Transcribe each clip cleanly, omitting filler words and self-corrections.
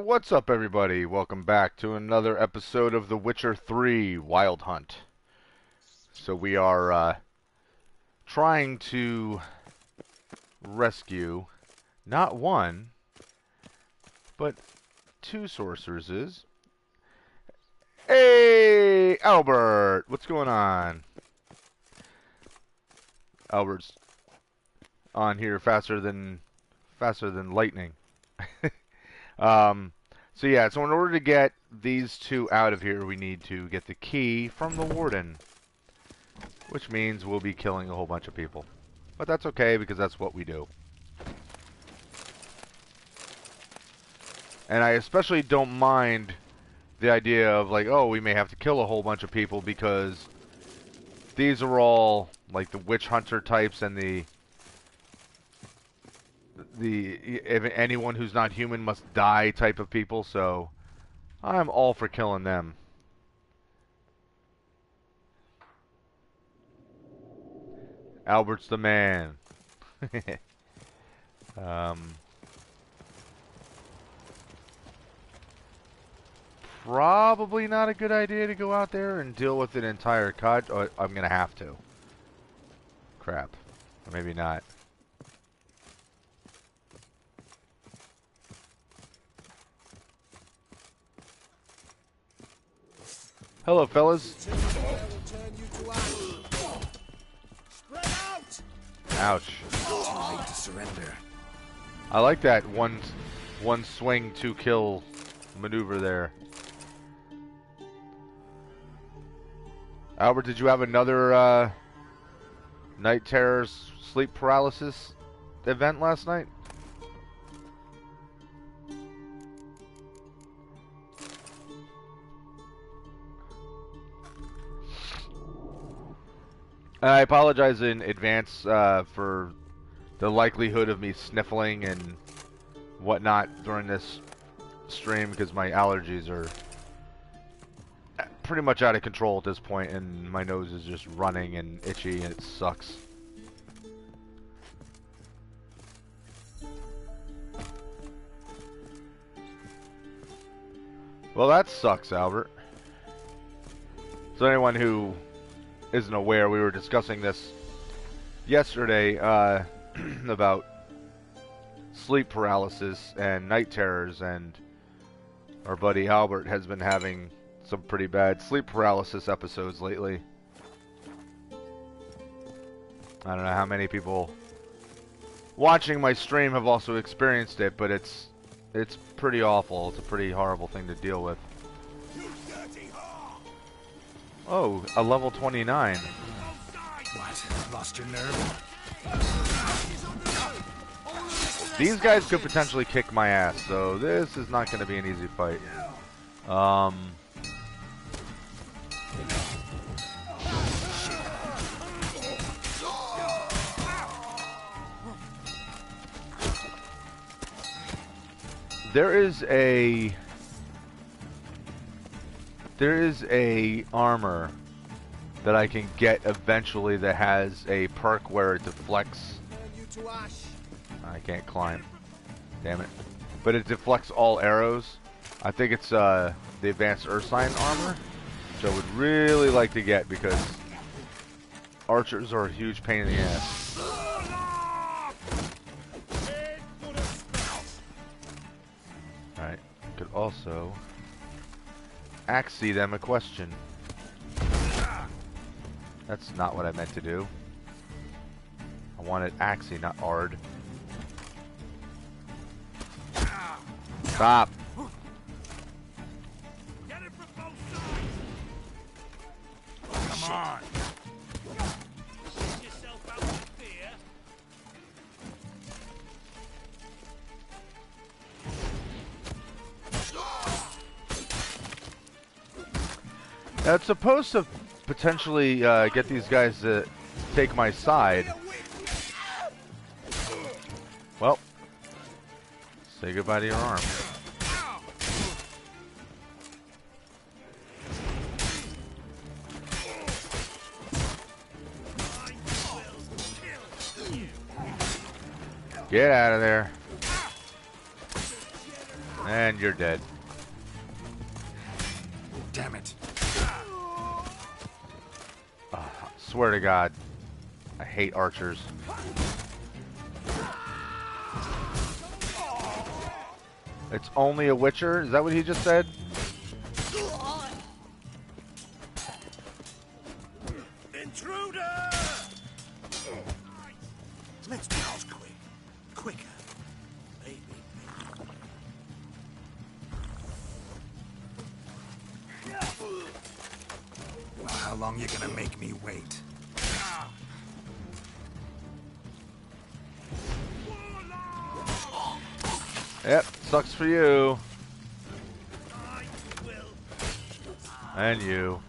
What's up, everybody? Welcome back to another episode of The Witcher 3 Wild Hunt. So we are trying to rescue not one, but two sorceresses. Hey, Albert! What's going on? Albert's on here faster than lightning. So yeah, so in order to get these two out of here, we need to get the key from the warden, which means we'll be killing a whole bunch of people. But that's okay, because that's what we do. And I especially don't mind the idea of, like, oh, we may have to kill a whole bunch of people, because these are all, like, the witch hunter types and if anyone who's not human must die type of people, so I'm all for killing them. Albert's the man. Probably not a good idea to go out there and deal with an entire cod. Oh, I'm gonna have to. Crap. Or maybe not. Hello, fellas. Ouch. To surrender. I like that one swing, two kill maneuver there. Albert, did you have another night terrors sleep paralysis event last night? I apologize in advance for the likelihood of me sniffling and whatnot during this stream, because my allergies are pretty much out of control at this point, and my nose is just running and itchy, and it sucks. Well, that sucks, Albert. So anyone who isn't aware, we were discussing this yesterday about sleep paralysis and night terrors, and our buddy Albert has been having some pretty bad sleep paralysis episodes lately. I don't know how many people watching my stream have also experienced it, but it's pretty awful. It's a pretty horrible thing to deal with. Oh, a level 29. What? Lost your nerve? These guys could potentially kick my ass, so this is not going to be an easy fight. There is a armor that I can get eventually that has a perk where it deflects. I can't climb. Damn it. But it deflects all arrows. I think it's the advanced Ursine armor, which I would really like to get, because archers are a huge pain in the ass. Alright. Could also axe them a question. That's not what I meant to do. I wanted Axie, not Ard. Stop! Come on! Now, it's supposed to potentially get these guys to take my side. Well, say goodbye to your arm. Get out of there. And you're dead. Damn it. Swear to God, I hate archers. It's only a Witcher? Is that what he just said? Intruder! Let's do this quick. Quicker. Maybe. Well, how long you gonna make me wait? Yep, sucks for you. And you.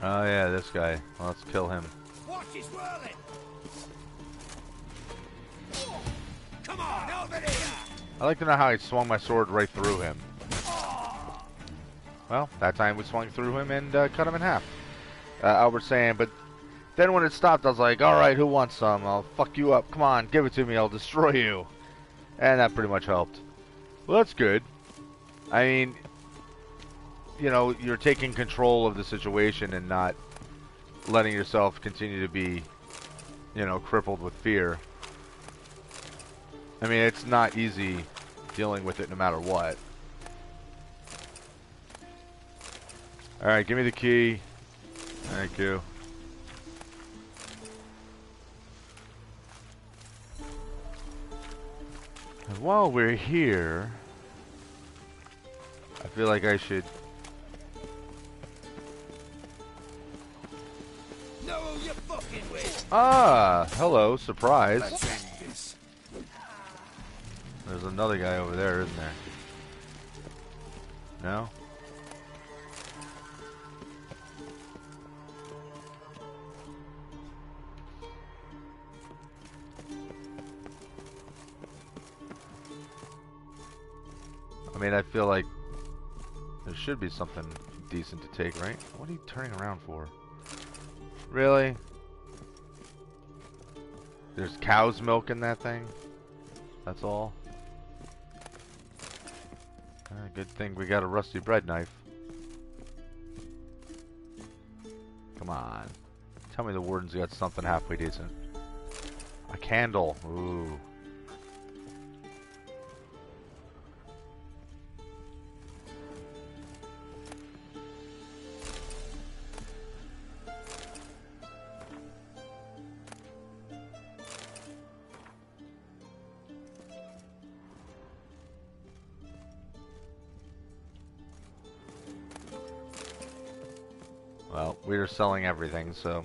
Oh yeah, this guy. Well, let's kill him. Watch his whirling. Come on, over here. I like to know how I swung my sword right through him. Well, that time we swung through him and cut him in half. Albert saying, but then when it stopped, I was like, alright, who wants some? I'll fuck you up. Come on, give it to me. I'll destroy you. And that pretty much helped. Well, that's good. I mean, you know, you're taking control of the situation and not letting yourself continue to be, you know, crippled with fear. I mean, it's not easy dealing with it no matter what. Alright, give me the key. Thank you. And while we're here, I feel like I should... Know who you're fucking with. Ah, hello, surprise. Let's end this. There's another guy over there, isn't there? No? I mean, I feel like there should be something decent to take, right? What are you turning around for? Really? There's cow's milk in that thing? That's all? Good thing we got a rusty bread knife. Come on. Tell me the warden's got something halfway decent. A candle. Ooh. Well, we are selling everything, so...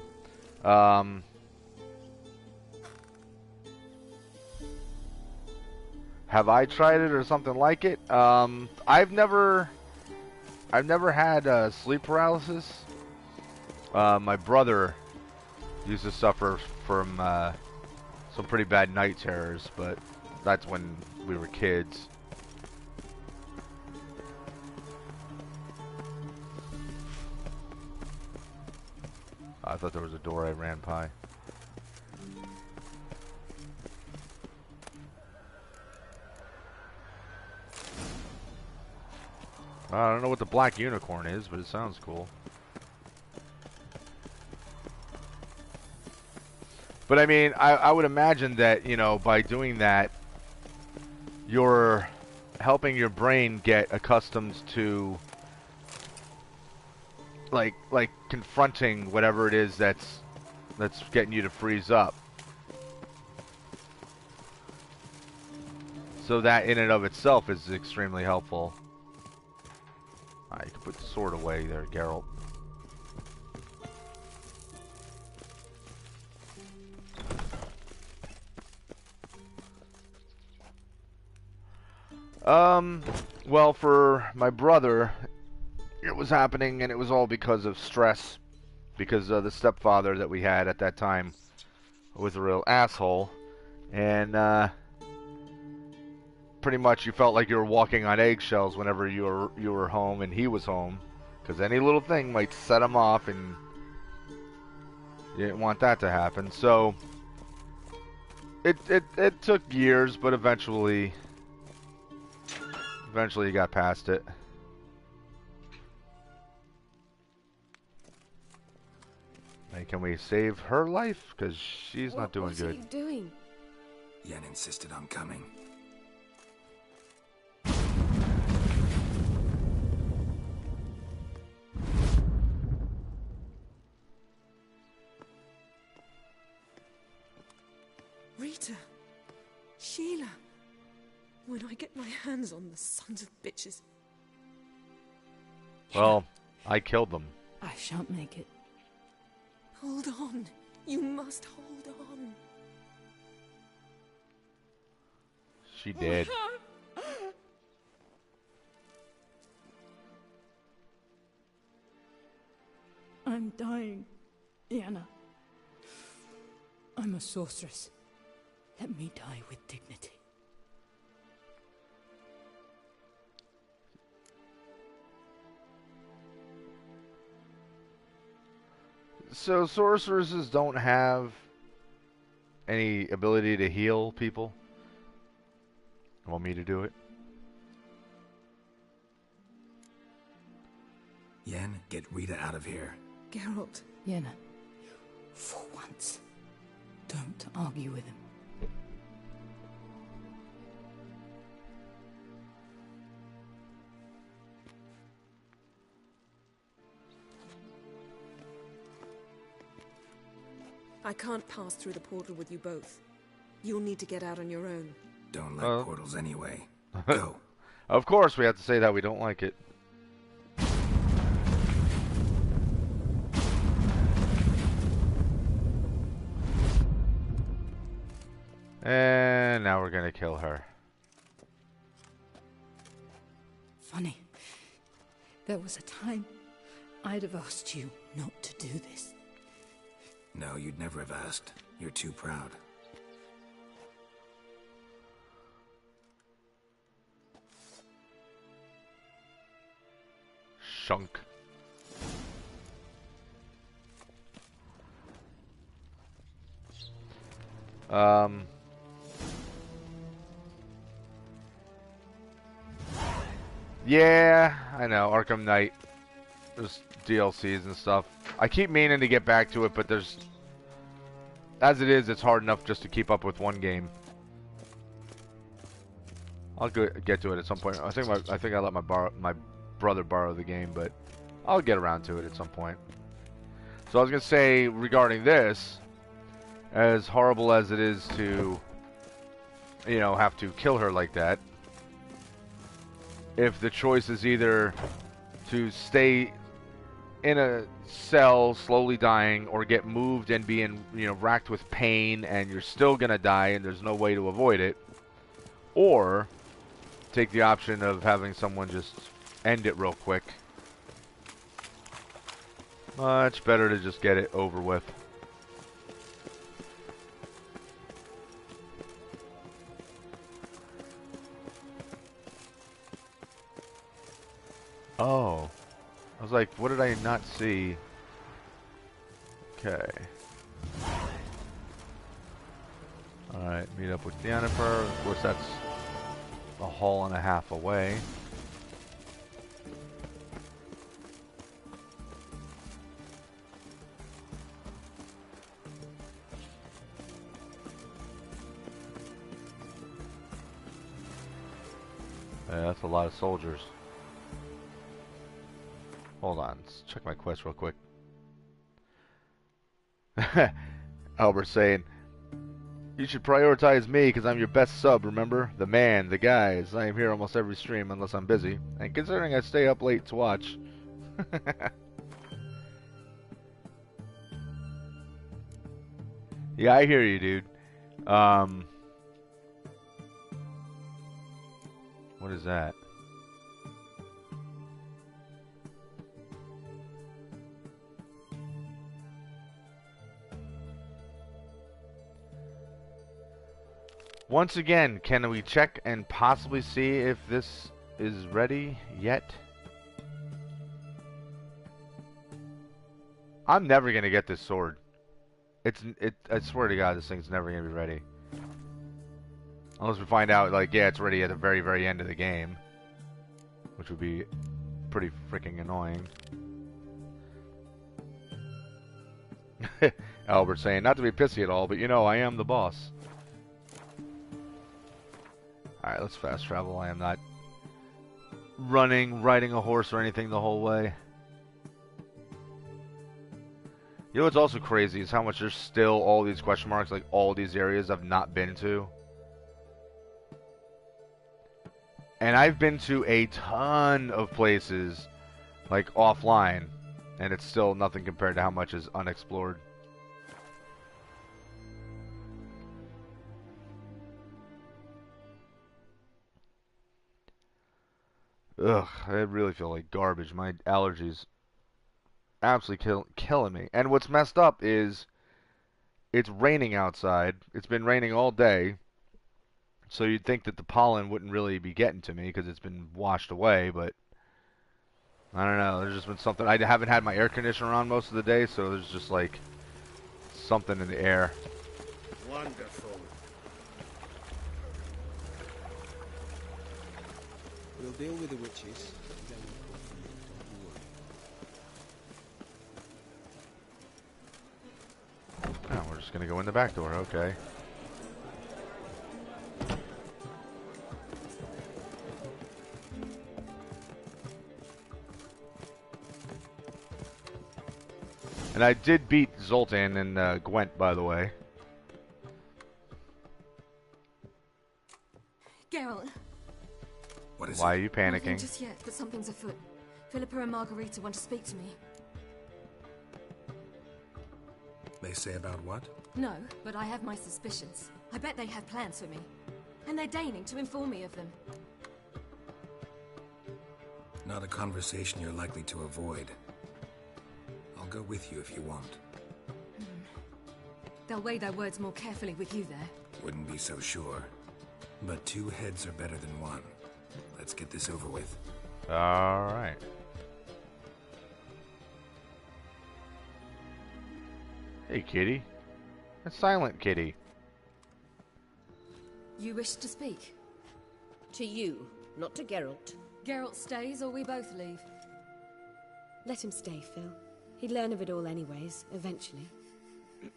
have I tried it or something like it? I've never had sleep paralysis. My brother used to suffer from some pretty bad night terrors, but that's when we were kids. I thought there was a door I ran by. I don't know what the black unicorn is, but it sounds cool. But I mean, I would imagine that, you know, by doing that, you're helping your brain get accustomed to like confronting whatever it is that's getting you to freeze up. So that in and of itself is extremely helpful. Alright, you can put the sword away there, Geralt. Well, for my brother, it was happening, and it was all because of stress. Because the stepfather that we had at that time was a real asshole. And, pretty much you felt like you were walking on eggshells whenever you were home and he was home. Because any little thing might set him off and You didn't want that to happen, so it took years, but eventually you got past it. Hey, can we save her life? Because she's not doing good. What are you doing? Yen insisted on coming. Rita. Sheila. When I get my hands on the sons of bitches. Well, I killed them. I shan't make it. Hold on. You must hold on. She did. I'm dying, Yana. I'm a sorceress. Let me die with dignity. So sorceresses don't have any ability to heal people? You want me to do it? Yen, get Rita out of here. Geralt. Yana, for once, don't argue with him. I can't pass through the portal with you both. You'll need to get out on your own. Don't like portals anyway. Go. Of course we have to say that we don't like it. And now we're gonna kill her. Funny. There was a time I'd have asked you not to do this. No, you'd never have asked. You're too proud. Shunk. Yeah, I know, Arkham Knight. There's DLCs and stuff. I keep meaning to get back to it, but there's... As it is, it's hard enough just to keep up with one game. I'll get to it at some point. I think I let my brother borrow the game, but I'll get around to it at some point. So I was gonna say regarding this, as horrible as it is to, you know, have to kill her like that, if the choice is either to stay in a cell slowly dying or get moved and being, you know, racked with pain and you're still gonna die and there's no way to avoid it, or take the option of having someone just end it real quick, much better to just get it over with. Oh, I was like, what did I not see? Okay. Alright, meet up with Jennifer. Of course, that's a haul and a half away. Yeah, that's a lot of soldiers. Hold on, let's check my quest real quick. Albert's saying, you should prioritize me because I'm your best sub, remember? The man, the guys. I am here almost every stream unless I'm busy. And considering I stay up late to watch. Yeah, I hear you, dude. What is that? Once again, can we check and possibly see if this is ready yet? I'm never gonna get this sword. I swear to God, this thing's never gonna be ready. Unless we find out, like, yeah, it's ready at the very, very end of the game. Which would be pretty freaking annoying. Albert saying, not to be pissy at all, but you know, I am the boss. Alright, let's fast travel. I am not riding a horse or anything the whole way. You know what's also crazy is how much there's still all these question marks, like all these areas I've not been to. And I've been to a ton of places, like offline, and it's still nothing compared to how much is unexplored. Ugh, I really feel like garbage. My allergies absolutely killing me. And what's messed up is it's raining outside. It's been raining all day. So you'd think that the pollen wouldn't really be getting to me because it's been washed away, but I don't know. There's just been something. I haven't had my air conditioner on most of the day, so there's just like something in the air. Wonderful. We'll deal with the witches. Then we'll go from there. Don't worry. Oh, we're just gonna go in the back door. Okay. And I did beat Zoltan and Gwent, by the way. Geralt. What is Why it? are you Nothing panicking? just yet, but something's afoot. Philippa and Margarita want to speak to me. They say about what? No, but I have my suspicions. I bet they have plans for me. And they're deigning to inform me of them. Not a conversation you're likely to avoid. I'll go with you if you want. They'll weigh their words more carefully with you there. Wouldn't be so sure. But two heads are better than one. Let's get this over with. Alright. Hey, kitty. A silent kitty. You wish to speak? To you, not to Geralt. Geralt stays or we both leave? Let him stay, Phil. He'd learn of it all anyways, eventually.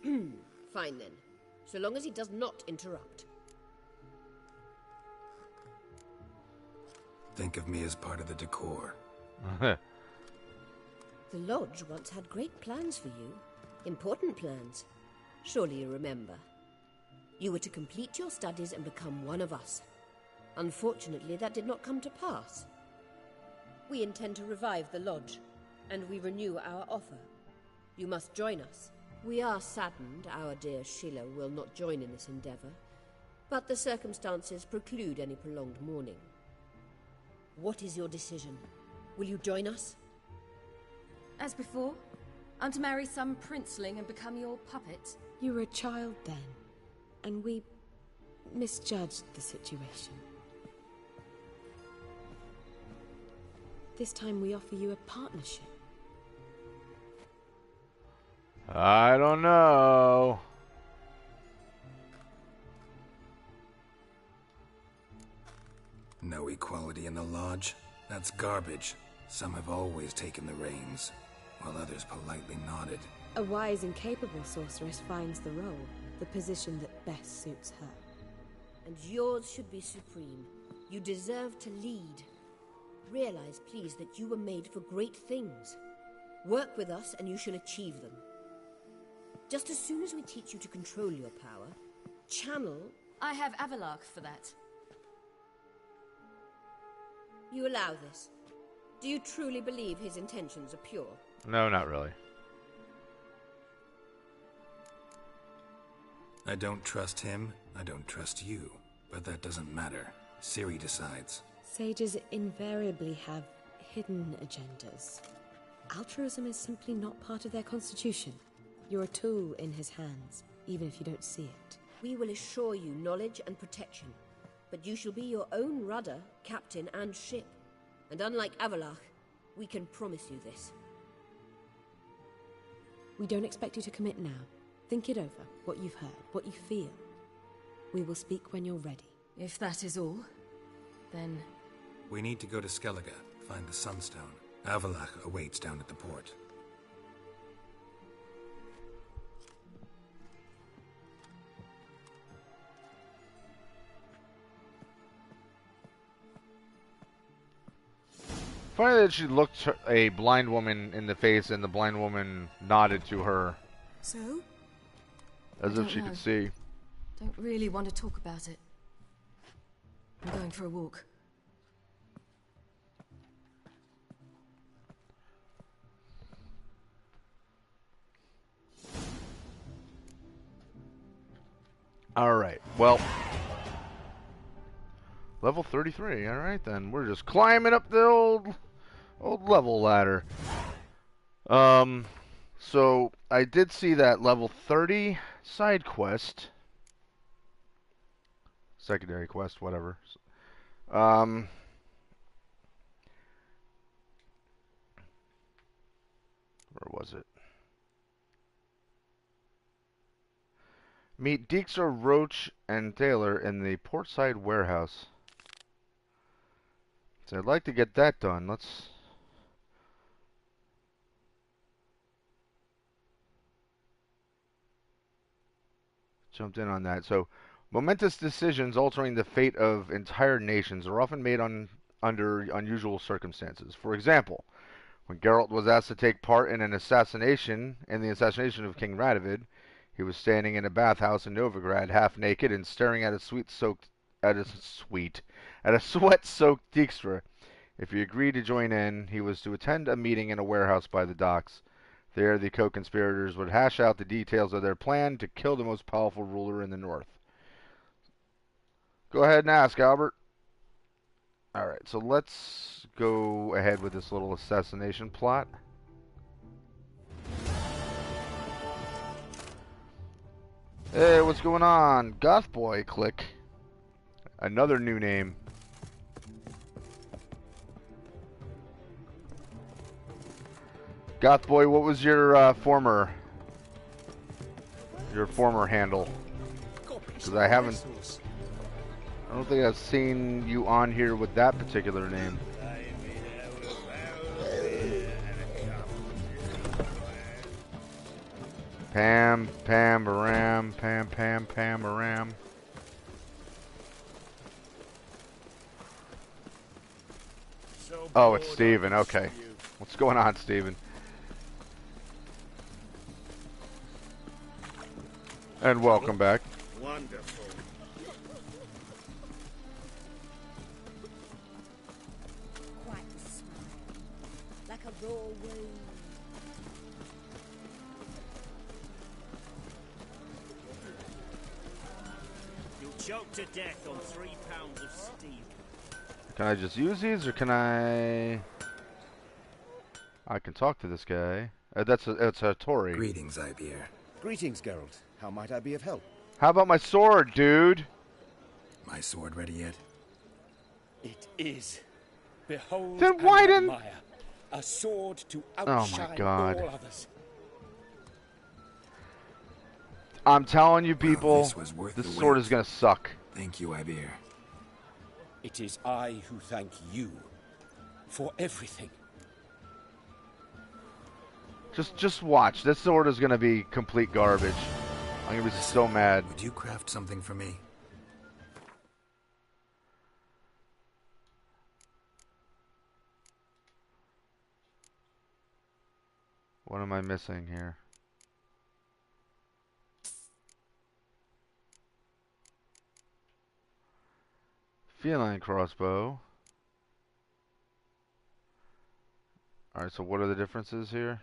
Fine then. So long as he does not interrupt. Think of me as part of the decor. The Lodge once had great plans for you. Important plans. Surely you remember. You were to complete your studies and become one of us. Unfortunately, that did not come to pass. We intend to revive the Lodge, and we renew our offer. You must join us. We are saddened our dear Sheila will not join in this endeavor, but the circumstances preclude any prolonged mourning. What is your decision? Will you join us? As before? I'm to marry some princeling and become your puppet? You were a child then, and we misjudged the situation. This time we offer you a partnership. I don't know. No equality in the Lodge? That's garbage. Some have always taken the reins, while others politely nodded. A wise and capable sorceress finds the role, the position that best suits her. And yours should be supreme. You deserve to lead. Realize, please, that you were made for great things. Work with us and you shall achieve them. Just as soon as we teach you to control your power, channel... I have Avalark for that. You allow this. Do you truly believe his intentions are pure? No, not really. I don't trust him, I don't trust you. But that doesn't matter. Ciri decides. Sages invariably have hidden agendas. Altruism is simply not part of their constitution. You're a tool in his hands, even if you don't see it. We will assure you knowledge and protection, but you shall be your own rudder, captain, and ship. And unlike Avalark, we can promise you this. We don't expect you to commit now. Think it over, what you've heard, what you feel. We will speak when you're ready. If that is all, then... We need to go to Skellige, find the Sunstone. Avalach awaits down at the port. Funny that she looked a blind woman in the face and the blind woman nodded to her. So? As if she could see. Don't really want to talk about it. I'm going for a walk. Alright, well. Level 33, alright then. We're just climbing up the old level ladder. So I did see that level 30 side quest. Secondary quest, whatever. Where was it? Meet Dijkstra, Roach, and Taylor in the portside warehouse. So I'd like to get that done. Let's... jumped in on that. So, momentous decisions altering the fate of entire nations are often made under unusual circumstances. For example, when Geralt was asked to take part in the assassination of King Radovid, he was standing in a bathhouse in Novigrad, half naked and staring at a sweat-soaked Dijkstra. If he agreed to join in, he was to attend a meeting in a warehouse by the docks. There, the co-conspirators would hash out the details of their plan to kill the most powerful ruler in the north. Go ahead and ask, Albert. Alright, so let's go ahead with this little assassination plot. Hey, what's going on? Goth Boy, click. Another new name. Goth Boy, what was your former handle? Because I don't think I've seen you on here with that particular name. Pam, Pam, Baram, Pam, Pam, Pam, Baram. Oh, it's Steven, okay. What's going on, Steven? And welcome back. Wonderful. Quite a smile. Like a raw wound. You'll choke to death on 3 pounds of steel. Can I just use these, or can I can talk to this guy. It's a Tory. Greetings, Ibeer. Greetings, Geralt. How might I be of help? How about my sword, dude? My sword ready yet? It is. Behold, Then why didn't... admire. A sword to Oh outshine my God. all others. I'm telling you, people, Well, this was worth this the sword wait. is gonna suck. Thank you, Ibeer. It is I who thank you for everything. Just watch. This sword is gonna be complete garbage. I'm gonna be so mad. Would you craft something for me? What am I missing here? Feline crossbow. Alright, so what are the differences here?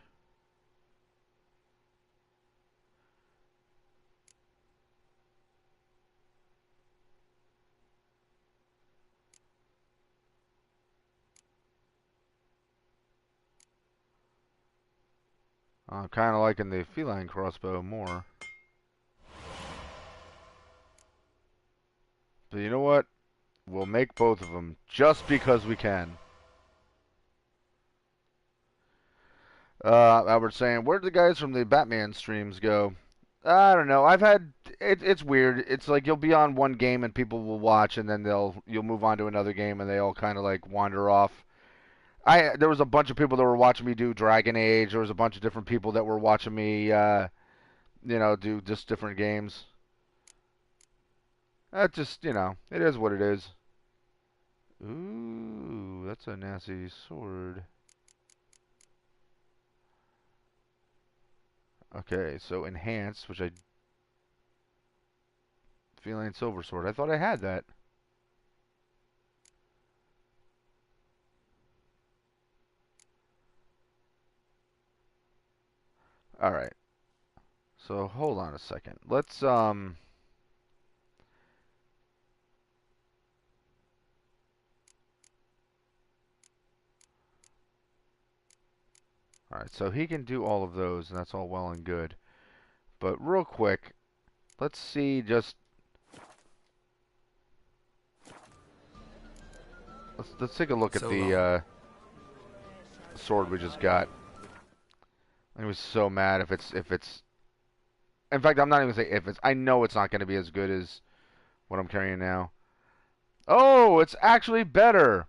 I'm kind of liking the feline crossbow more. But you know what? We'll make both of them just because we can. Albert's saying, where'd the guys from the Batman streams go? I don't know. I've had it's weird. It's like you'll be on one game and people will watch, and then you'll move on to another game, and they all kind of like wander off. There was a bunch of people that were watching me do Dragon Age. There was a bunch of different people that were watching me, do just different games. That just, it is what it is. Ooh, that's a nasty sword. Okay, so enhanced, which I feline silver sword. I thought I had that. All right. So hold on a second. Let's All right, so he can do all of those, and that's all well and good. But real quick, let's see just let's take a look at the sword we just got. I was so mad if it's in fact, I'm not even saying if it's. I know it's not going to be as good as what I'm carrying now. Oh, it's actually better.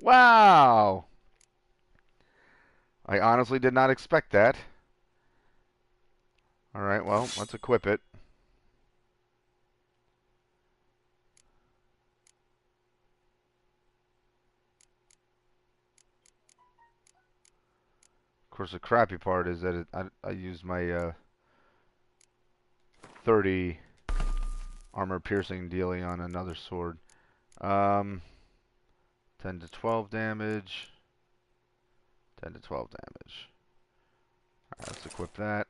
Wow. I honestly did not expect that. All right, well, let's equip it. Of course, the crappy part is that I used my 30 armor piercing dealing on another sword. 10 to 12 damage. 10 to 12 damage. Alright, let's equip that.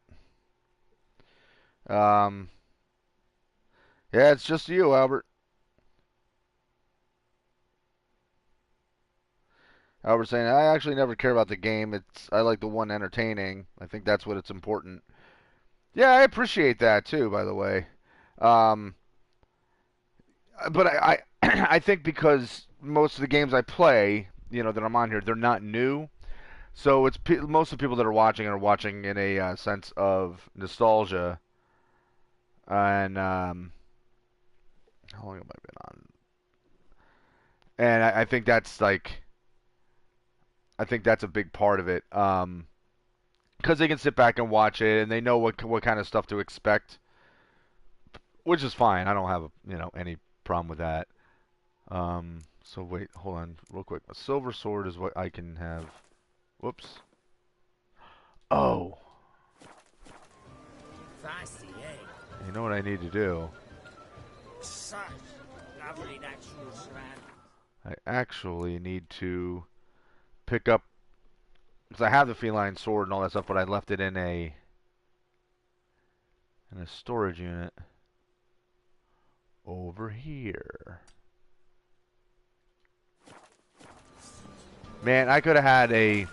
Yeah, it's just you, Albert. Albert saying, I actually never care about the game. I like the one entertaining. I think that's what it's important. Yeah, I appreciate that too, by the way. But I think because most of the games I play, that I'm on here, they're not new. So it's most of the people that are watching in a sense of nostalgia. And how long have I been on? And I think that's I think that's a big part of it. Because they can sit back and watch it, and they know what kind of stuff to expect, which is fine. I don't have any problem with that. So wait, hold on, real quick. A silver sword is what I can have. Whoops. Oh. Fancy, eh? You know what I need to do? Such lovely natural surroundings. I actually need to pick up, because I have the feline sword and all that stuff, but I left it in a storage unit over here. Man, I could have had a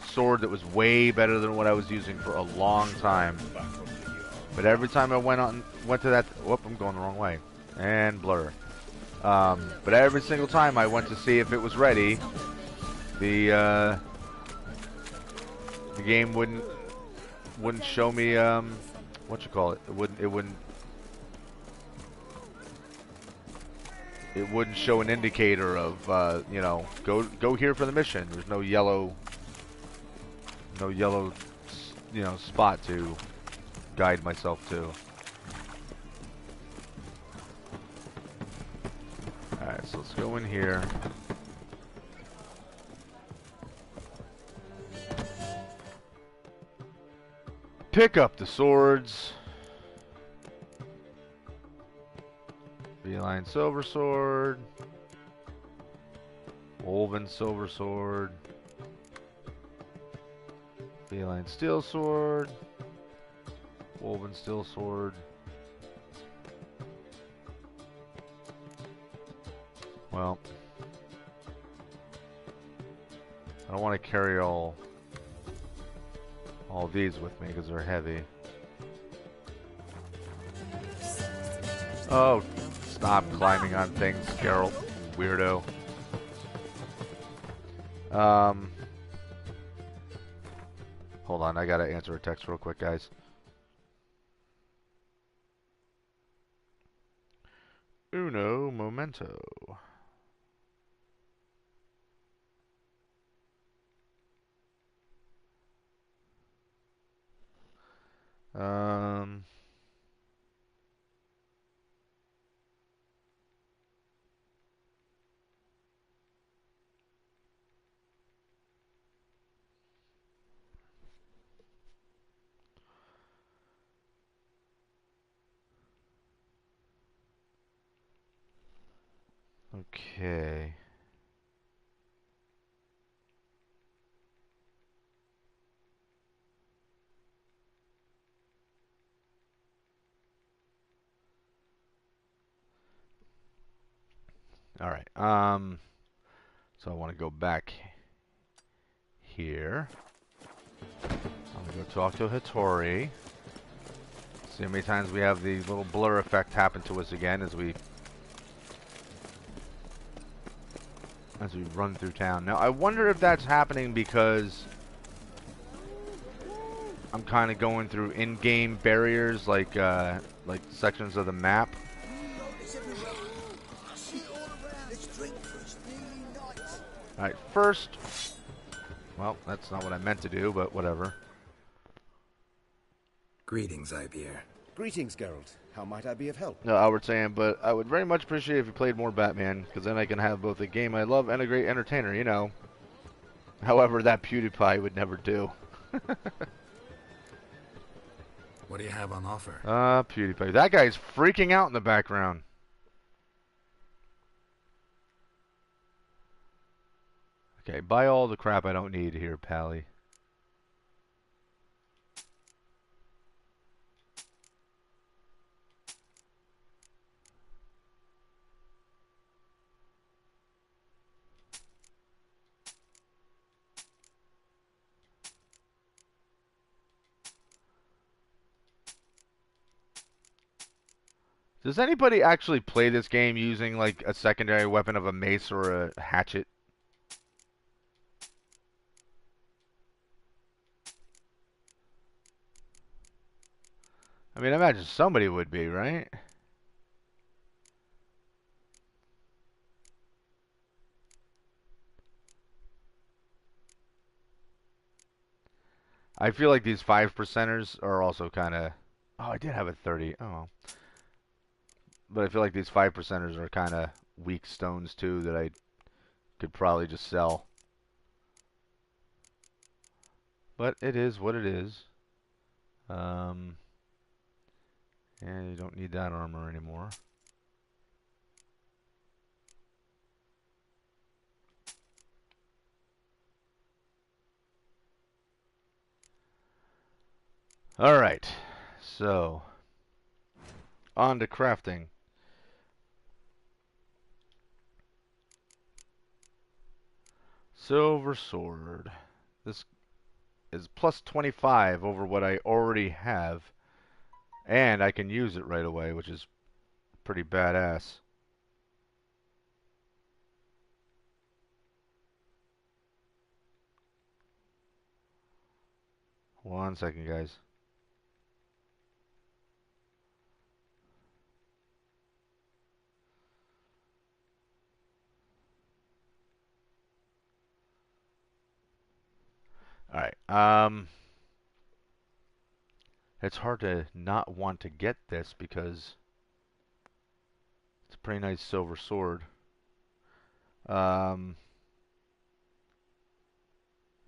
sword that was way better than what I was using for a long time. But every time I went to that, whoop, I'm going the wrong way, and blur. But every single time I went to see if it was ready, the game wouldn't show me what you call it. It wouldn't show an indicator of go here for the mission. There's no yellow spot to guide myself to. Alright, so let's go in here. Pick up the swords. Feline silver sword. Woven silver sword. Feline steel sword. Woven steel sword. Well, I don't want to carry all these with me because they're heavy. Oh, stop climbing on things, Geralt, weirdo. Hold on, I gotta answer a text real quick, guys. Uno momento. Um... Okay. All right. So I want to go back here. I'm gonna go talk to Hattori. See how many times we have the little blur effect happen to us again as we run through town. Now I wonder if that's happening because I'm kind of going through in-game barriers, like sections of the map. All right, first. Well, that's not what I meant to do, but whatever. Greetings, Ibeer. Greetings, Geralt. How might I be of help? No, Albert saying, but I would very much appreciate if you played more Batman, because then I can have both a game I love and a great entertainer, you know. However, that PewDiePie would never do. What do you have on offer? PewDiePie. That guy's freaking out in the background. Okay, buy all the crap I don't need here, Pally. Does anybody actually play this game using like a secondary weapon of a mace or a hatchet? I mean, I imagine somebody would be, right? I feel like these 5%ers are also kind of... Oh, I did have a 30. Oh. But I feel like these 5%ers are kind of weak stones, too, that I could probably just sell. But it is what it is. And you don't need that armor anymore. Alright. So, on to crafting. Silver sword. This is plus 25 over what I already have. And I can use it right away, which is pretty badass. One second, guys. Alright, it's hard to not want to get this because it's a pretty nice silver sword.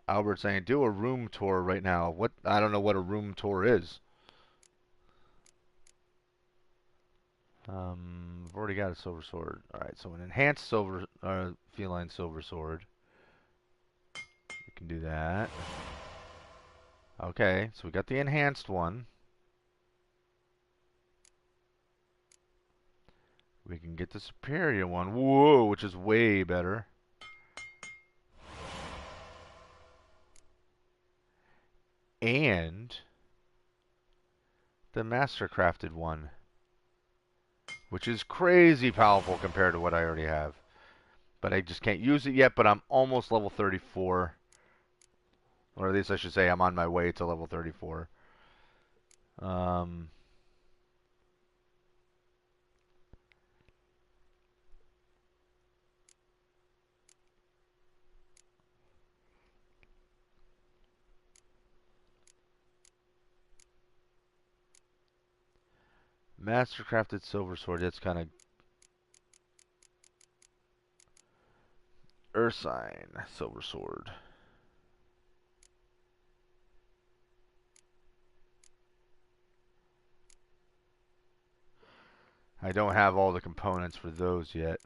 Albert's saying, do a room tour right now. What? I don't know what a room tour is. I've already got a silver sword. Alright, so an enhanced silver, feline silver sword. We can do that. Okay, so we got the enhanced one. We can get the superior one. Whoa, which is way better. And the mastercrafted one, which is crazy powerful compared to what I already have. But I just can't use it yet, but I'm almost level 34. Or at least I should say I'm on my way to level 34. Mastercrafted silver sword. That's kind of Ursine silver sword. I don't have all the components for those yet.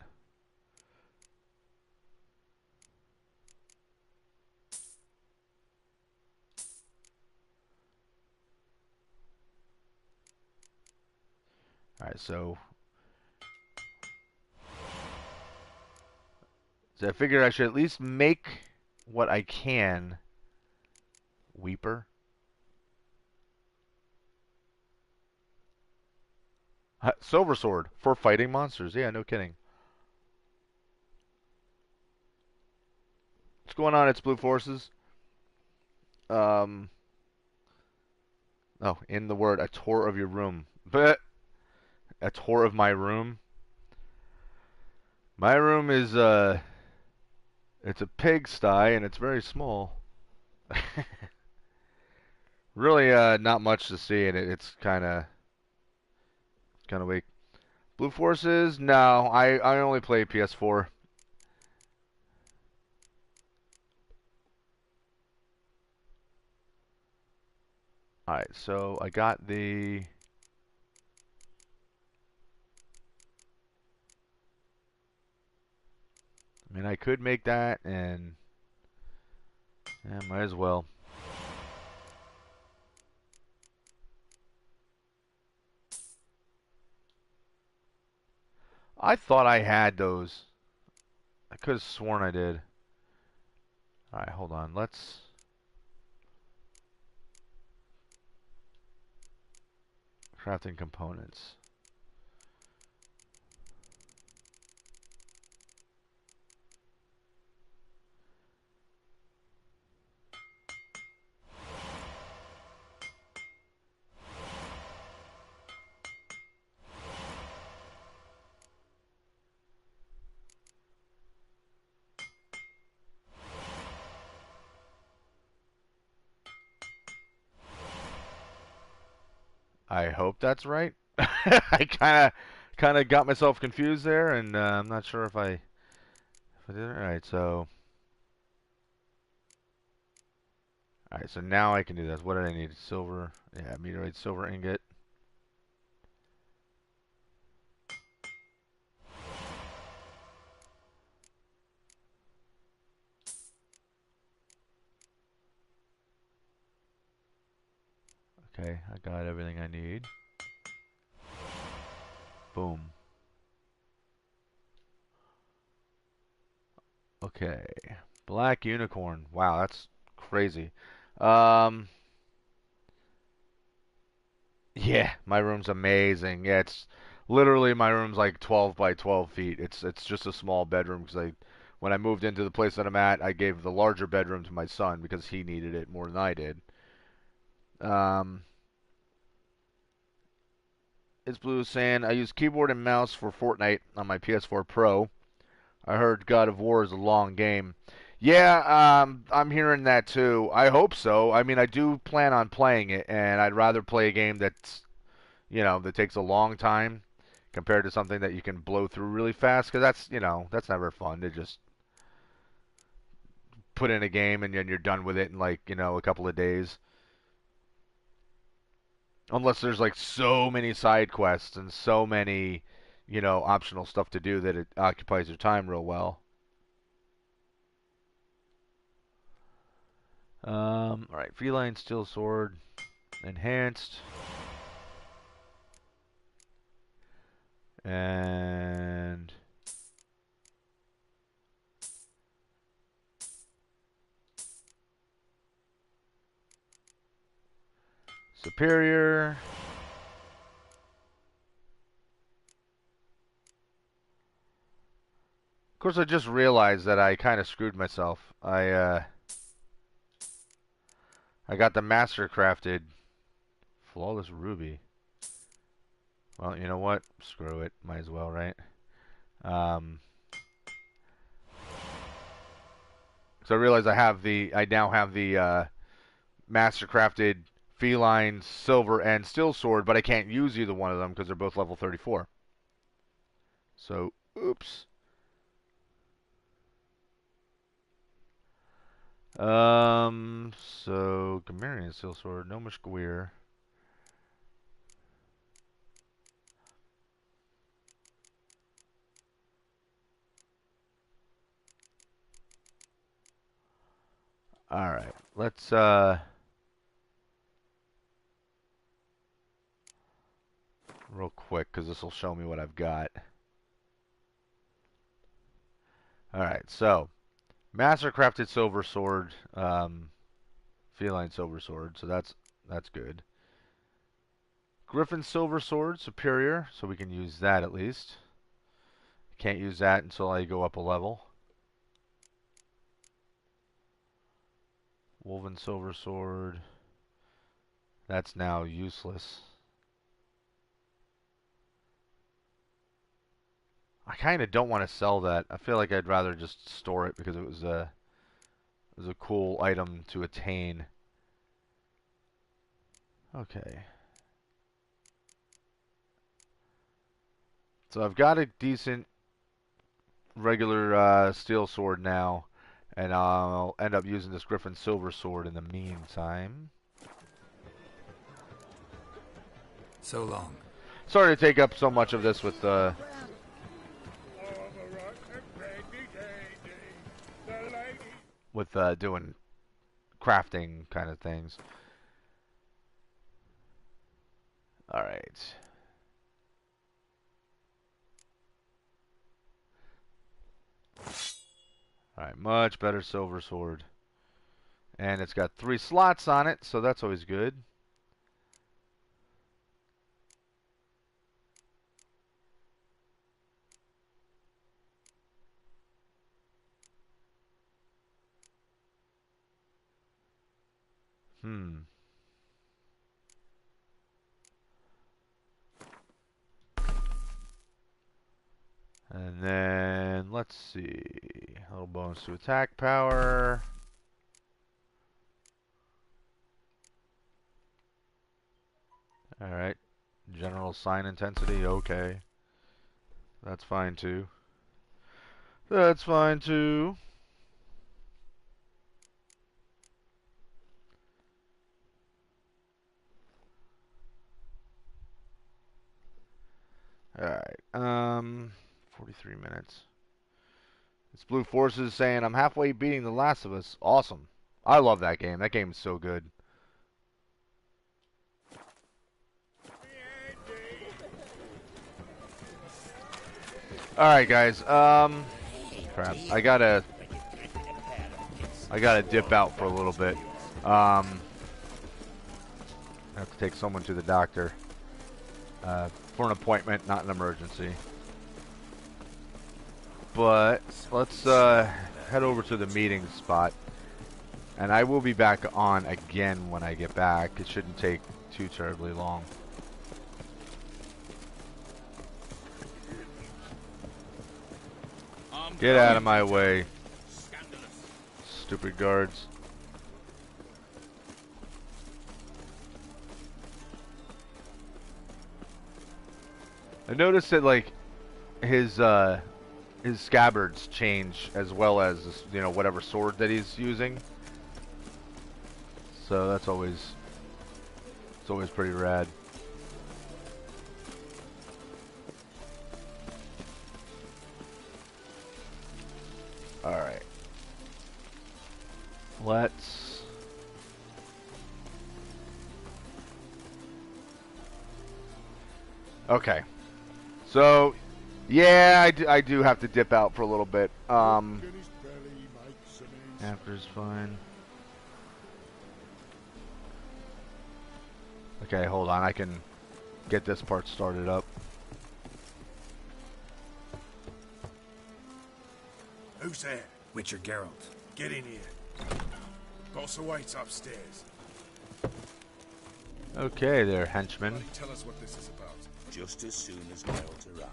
Alright, so I figured I should at least make what I can. Weeper. Silver sword for fighting monsters. Yeah, no kidding. What's going on? It's Blue Forces. Oh, in the word, a tour of your room. But a tour of my room. My room is it's a pigsty and it's very small. Really, not much to see in it. It's kind of weak. Blue Forces? No, I only play PS4. Alright, so I got the... I mean, I could make that, and... yeah, might as well. I thought I had those. I could have sworn I did. Alright, hold on. Let's... crafting components. I hope that's right. I kind of got myself confused there, and I'm not sure if I did it right. So, all right. So now I can do this. What did I need? Silver. Yeah, meteorite silver ingot. Okay, I got everything I need. Boom. Okay. Black unicorn. Wow, that's crazy. Um, yeah, my room's amazing. Yeah, it's literally my room's like 12 by 12 feet. It's just a small bedroom because when I moved into the place that I'm at, I gave the larger bedroom to my son because he needed it more than I did. Um, it's Blue saying I use keyboard and mouse for Fortnite on my PS4 Pro. I heard God of War is a long game. Yeah, I'm hearing that too. I hope so. I mean, I do plan on playing it, and I'd rather play a game that's, that takes a long time compared to something that you can blow through really fast, because that's never fun to just put in a game and then you're done with it in like, a couple of days. Unless there's like so many side quests and so many, optional stuff to do that it occupies your time real well. Alright, feline steel sword, enhanced. And superior. Of course, I just realized that I kind of screwed myself. I got the master crafted flawless ruby. Well, you know what? Screw it. Might as well, right? So I realize I now have the master crafted feline, silver, and steel sword, but I can't use either one of them because they're both level 34. So, oops. So Gamarian steel sword, Gnomish Gwir. All right, let's real quick because this will show me what I've got. All right, so master crafted silver sword, feline silver sword, so that's good. Griffin silver sword, superior, so we can use that at least. Can't use that until I go up a level. Woven silver sword, that's now useless. I kind of don't want to sell that. I feel like I'd rather just store it because it was a cool item to attain. Okay. So I've got a decent regular steel sword now, and I'll end up using this Griffin silver sword in the meantime. So long. Sorry to take up so much of this with doing crafting kind of things. All right. All right, much better silver sword. And it's got 3 slots on it, so that's always good. And then, let's see. A little bonus to attack power. Alright. General sign intensity, okay. That's fine too. That's fine too. Alright, 43 minutes. It's Blue Forces saying, I'm halfway beating The Last of Us. Awesome. I love that game. That game is so good. Alright, guys. Crap. I gotta dip out for a little bit. I have to take someone to the doctor. For an appointment, not an emergency. But let's head over to the meeting spot, and I will be back on again when I get back. It shouldn't take too terribly long. Get out of my way, stupid guards. I noticed that, like, his scabbards change as well as, you know, whatever sword that he's using. So that's always, it's always pretty rad. All right. Let's okay. So, yeah, I do have to dip out for a little bit. After's fine. Okay, hold on. I can get this part started up. Who's there? Witcher Geralt. Get in here. Boss awaits upstairs. Okay there, henchman. Tell us what this is about. Just as soon as Geralt arrives.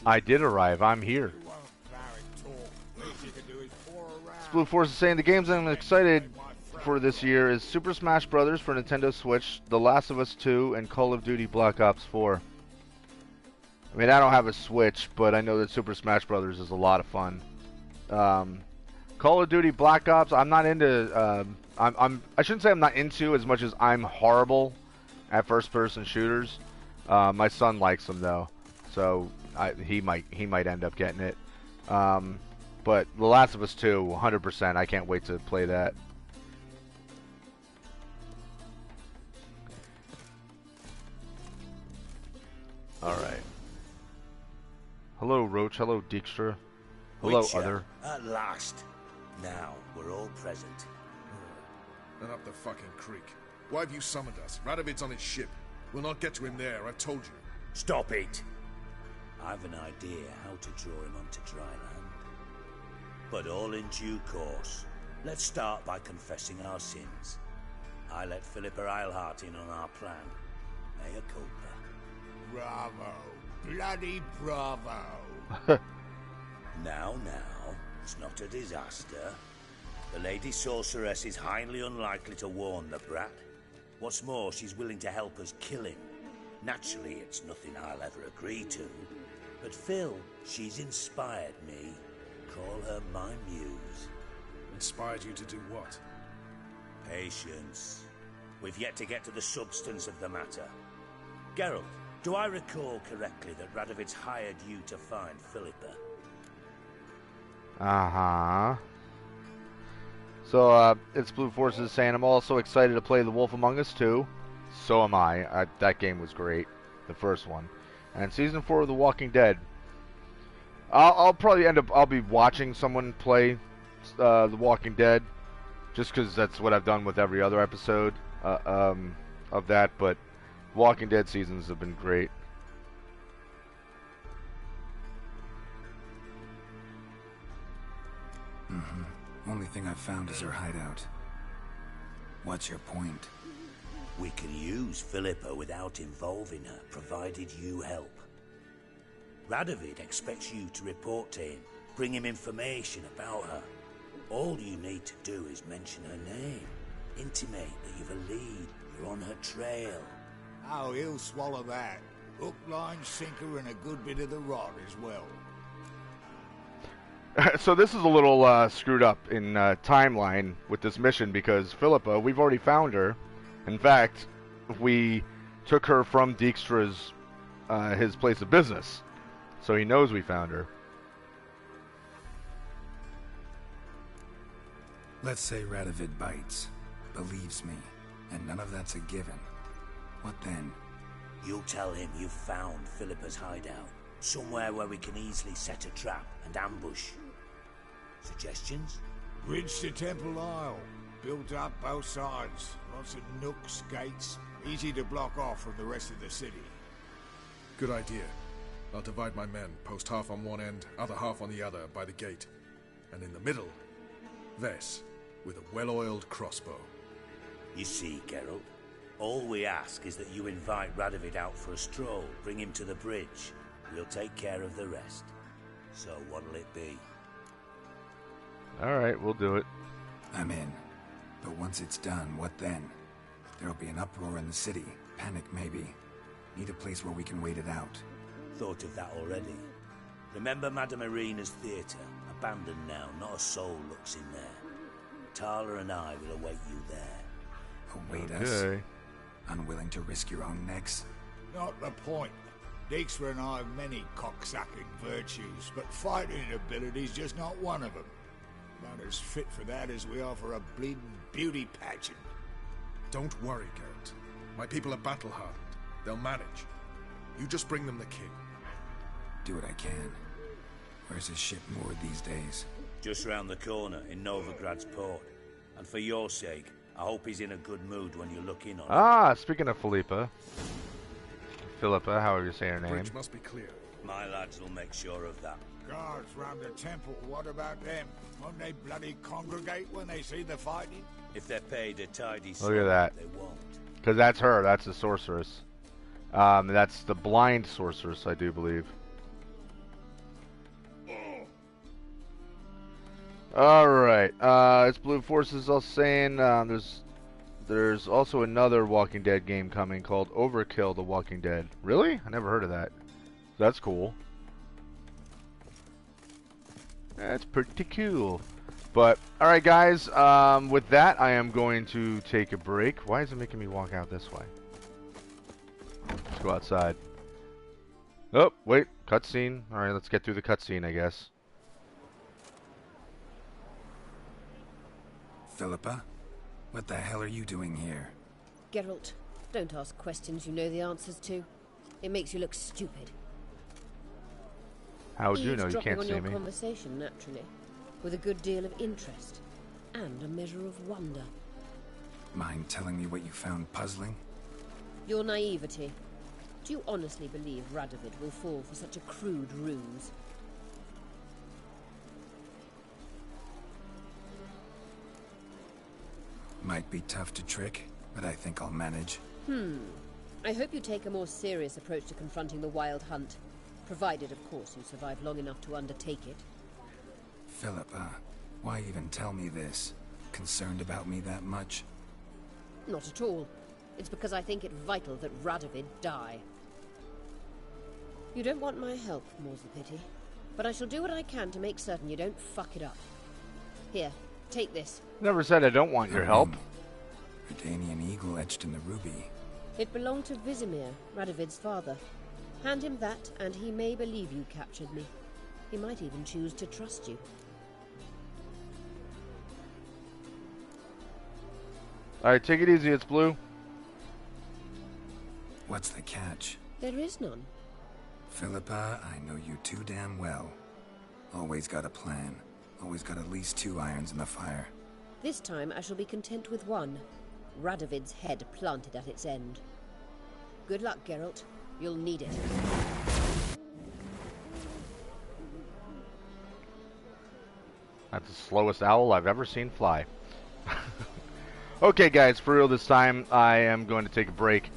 I did arrive. I'm here. It's Blue Force is saying the games I'm excited for this year is Super Smash Bros. For Nintendo Switch, The Last of Us 2, and Call of Duty Black Ops 4. I mean, I don't have a Switch, but I know that Super Smash Bros. Is a lot of fun. Call of Duty Black Ops, I'm not into. I shouldn't say I'm not into as much as I'm horrible at first-person shooters. My son likes them though, so he might end up getting it. But The Last of Us 2, 100%. I can't wait to play that. All right. Hello, Roach. Hello, Dijkstra. Hello, Witcher, Other. At last. Now we're all present. And up the fucking creek. Why have you summoned us? Radovid's on his ship. We'll not get to him there, I've told you. Stop it! I've an idea how to draw him onto dry land. But all in due course. Let's start by confessing our sins. I let Philippa Eilhart in on our plan. Mea culpa. Bravo. Bloody bravo. Now, it's not a disaster. The Lady Sorceress is highly unlikely to warn the brat. What's more, she's willing to help us kill him. Naturally, it's nothing I'll ever agree to. But Phil, she's inspired me. Call her my muse. Inspired you to do what? Patience. We've yet to get to the substance of the matter. Geralt, do I recall correctly that Radovid's hired you to find Philippa? Uh-huh. So, it's Blue Forces saying, I'm also excited to play The Wolf Among Us 2. So am I. That game was great. The first one. And Season 4 of The Walking Dead. I'll probably I'll be watching someone play The Walking Dead. Just because that's what I've done with every other episode of that. But Walking Dead seasons have been great. Only thing I've found is her hideout. What's your point? We can use Philippa without involving her, provided you help. Radovid expects you to report to him, bring him information about her. All you need to do is mention her name, intimate that you've a lead, you're on her trail. Oh, he'll swallow that. Hook, line, sinker, and a good bit of the rod as well. So this is a little screwed up in timeline with this mission because Philippa, we've already found her. In fact, we took her from Dijkstra's his place of business, so he knows we found her. Let's say Radovid bites, believes me, and none of that's a given. What then? You'll tell him you've found Philippa's hideout, somewhere where we can easily set a trap and ambush. Suggestions? Bridge to Temple Isle. Built up both sides. Lots of nooks, gates. Easy to block off from the rest of the city. Good idea. I'll divide my men, post half on one end, other half on the other, by the gate. And in the middle, Vess, with a well-oiled crossbow. You see, Geralt, all we ask is that you invite Radovid out for a stroll, bring him to the bridge. We'll take care of the rest. So what'll it be? Alright, we'll do it. I'm in. But once it's done, what then? There'll be an uproar in the city. Panic, maybe. Need a place where we can wait it out. Thought of that already. Remember Madame Irina's theatre? Abandoned now, not a soul looks in there. Tala and I will await you there. Await us? Unwilling to risk your own necks? Not the point. Dijkstra and I have many cocksucking virtues, but fighting ability's just not one of them. Not as fit for that as we are for a bleeding beauty pageant. Don't worry, Geralt. My people are battle-hardened. They'll manage. You just bring them the king. Do what I can. Where's his ship moored these days? Just round the corner, in Novigrad's port. And for your sake, I hope he's in a good mood when you look in on him. Ah, speaking of Philippa, however you say her name. Bridge must be clear. My lads will make sure of that. Guards round the temple, what about them? Won't they bloody congregate when they see the fighting? If they're paid a tidy Look at that. they won't. Because that's her, that's the sorceress. That's the blind sorceress, I do believe. Alright, it's Blue Forces all saying there's also another Walking Dead game coming called Overkill the Walking Dead. Really? I never heard of that. That's cool. That's pretty cool. But, alright guys, with that I am going to take a break. Why is it making me walk out this way? Let's go outside. Oh, wait, cutscene. Alright, let's get through the cutscene, I guess. Philippa? What the hell are you doing here? Geralt, don't ask questions you know the answers to. It makes you look stupid. How would you know? You can't on see your me. Conversation, naturally, with a good deal of interest and a measure of wonder. Mind telling me what you found puzzling? Your naivety. Do you honestly believe Radovid will fall for such a crude ruse? Might be tough to trick, but I think I'll manage. I hope you take a more serious approach to confronting the Wild Hunt. Provided, of course, you survive long enough to undertake it. Philippa, why even tell me this? Concerned about me that much? Not at all. It's because I think it vital that Radovid die. You don't want my help, more's the pity. But I shall do what I can to make certain you don't fuck it up. Here, take this. Never said I don't want your help. Redanian eagle etched in the ruby. It belonged to Vizimir, Radovid's father. Hand him that, and he may believe you captured me. He might even choose to trust you. Alright, take it easy, it's Blue. What's the catch? There is none. Philippa, I know you too damn well. Always got a plan. Always got at least 2 irons in the fire. This time I shall be content with one. Radovid's head planted at its end. Good luck, Geralt. You'll need it. That's the slowest owl I've ever seen fly. Okay, guys, for real this time, I am going to take a break.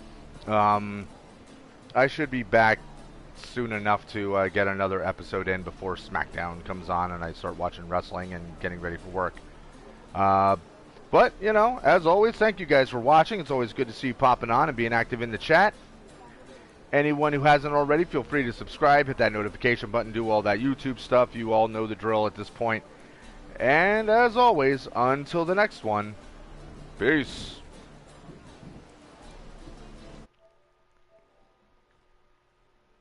I should be back soon enough to get another episode in before SmackDown comes on and I start watching wrestling and getting ready for work. But, you know, as always, thank you guys for watching. It's always good to see you popping on and being active in the chat. Anyone who hasn't already, feel free to subscribe, hit that notification button, do all that YouTube stuff. You all know the drill at this point. And as always, until the next one, peace.